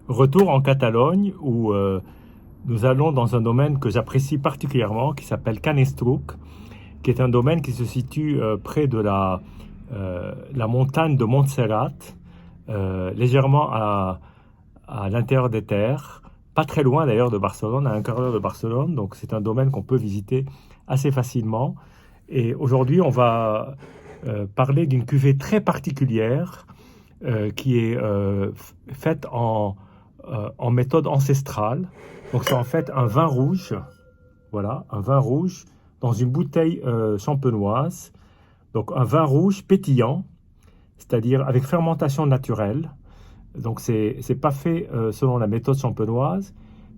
Retour en Catalogne où nous allons dans un domaine que j'apprécie particulièrement qui s'appelle Canestruc, qui est un domaine qui se situe près de la montagne de Montserrat, légèrement à l'intérieur des terres, pas très loin d'ailleurs de Barcelone, à un quart d'heure de Barcelone, donc c'est un domaine qu'on peut visiter assez facilement. Et aujourd'hui, on va parler d'une cuvée très particulière qui est faite en méthode ancestrale. Donc c'est en fait un vin rouge, voilà, un vin rouge dans une bouteille champenoise. Donc un vin rouge pétillant, c'est-à-dire avec fermentation naturelle. Donc c'est pas fait selon la méthode champenoise,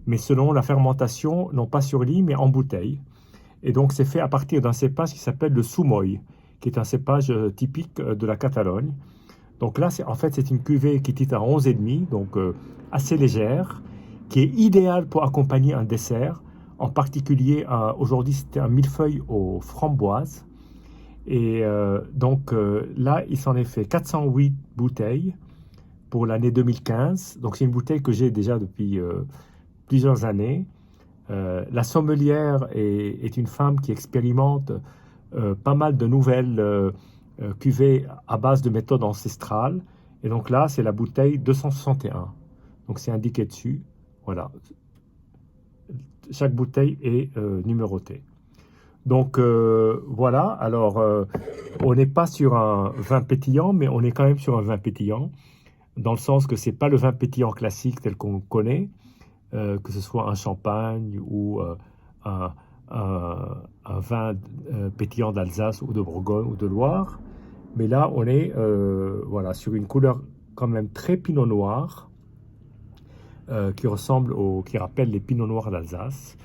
mais selon la fermentation, non pas sur lit, mais en bouteille. Et donc c'est fait à partir d'un cépage qui s'appelle le Soumoy, qui est un cépage typique de la Catalogne. Donc là, en fait, c'est une cuvée qui titre à 11,5, donc assez légère, qui est idéale pour accompagner un dessert. En particulier, aujourd'hui, c'était un millefeuille aux framboises. Et là, il s'en est fait 408 bouteilles pour l'année 2015. Donc c'est une bouteille que j'ai déjà depuis plusieurs années. La sommelière est une femme qui expérimente pas mal de nouvelles cuvée à base de méthode ancestrale. Et donc là, c'est la bouteille 261. Donc c'est indiqué dessus. Voilà. Chaque bouteille est numérotée. Donc voilà. Alors, on n'est pas sur un vin pétillant, mais on est quand même sur un vin pétillant, dans le sens que c'est pas le vin pétillant classique tel qu'on connaît, que ce soit un champagne ou un, un vin pétillant d'Alsace ou de Bourgogne ou de Loire. Mais là, on est voilà, sur une couleur quand même très pinot noir, qui rappelle les pinots noirs d'Alsace,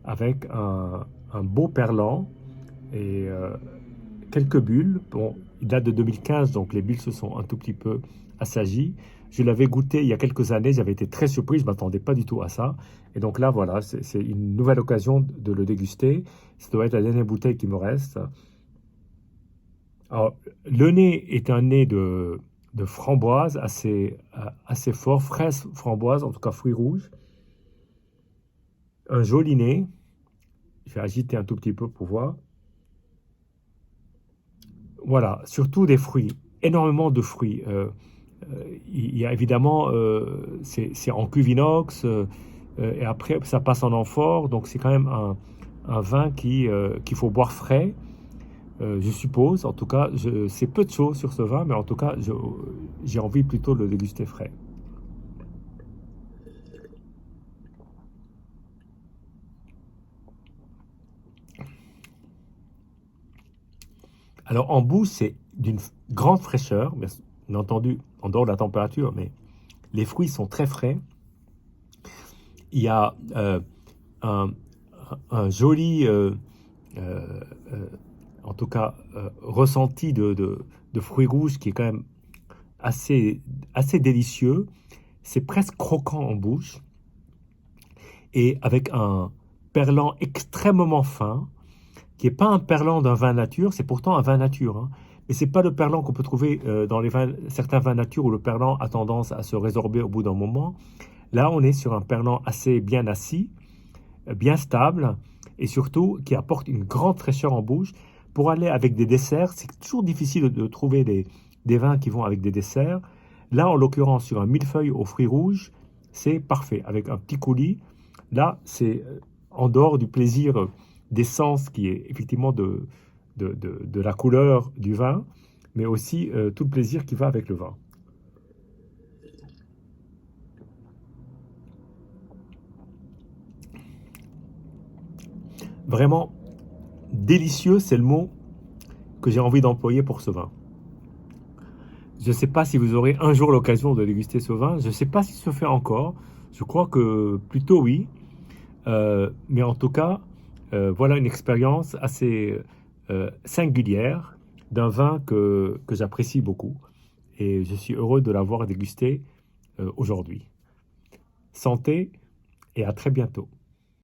avec un beau perlant et quelques bulles. Bon, il date de 2015, donc les bulles se sont un tout petit peu assagies. Je l'avais goûté il y a quelques années, j'avais été très surpris, je ne m'attendais pas du tout à ça. Et donc là, voilà, c'est une nouvelle occasion de le déguster. Ça doit être la dernière bouteille qui me reste. Alors, le nez est un nez de framboise assez fort, fraise framboise, en tout cas fruits rouges. Un joli nez. Je vais agiter un tout petit peu pour voir. Voilà, surtout des fruits, énormément de fruits. Il y a évidemment, c'est en cuve inox, et après ça passe en amphore, donc c'est quand même un vin qu'il faut boire frais. Je suppose, en tout cas, c'est peu de choses sur ce vin, mais en tout cas, j'ai envie plutôt de le déguster frais. Alors, en bouche, c'est d'une grande fraîcheur, bien entendu, en dehors de la température, mais les fruits sont très frais. Il y a un, un joli, euh, euh, en tout cas, ressenti de fruits rouges qui est quand même assez, assez délicieux. C'est presque croquant en bouche et avec un perlant extrêmement fin, qui n'est pas un perlant d'un vin nature, c'est pourtant un vin nature, hein. Mais c'est pas le perlant qu'on peut trouver dans certains vins nature où le perlant a tendance à se résorber au bout d'un moment. Là, on est sur un perlant assez bien assis, bien stable, et surtout qui apporte une grande fraîcheur en bouche. Pour aller avec des desserts, c'est toujours difficile de trouver des vins qui vont avec des desserts. Là, en l'occurrence, sur un millefeuille aux fruits rouges, c'est parfait, avec un petit coulis. Là, c'est en dehors du plaisir d'essence qui est effectivement de la couleur du vin, mais aussi tout le plaisir qui va avec le vin. Vraiment délicieux, c'est le mot que j'ai envie d'employer pour ce vin. Je ne sais pas si vous aurez un jour l'occasion de déguster ce vin. Je ne sais pas si ça se fait encore. Je crois que plutôt oui. Mais en tout cas, voilà une expérience assez singulière d'un vin que j'apprécie beaucoup. Et je suis heureux de l'avoir dégusté aujourd'hui. Santé et à très bientôt.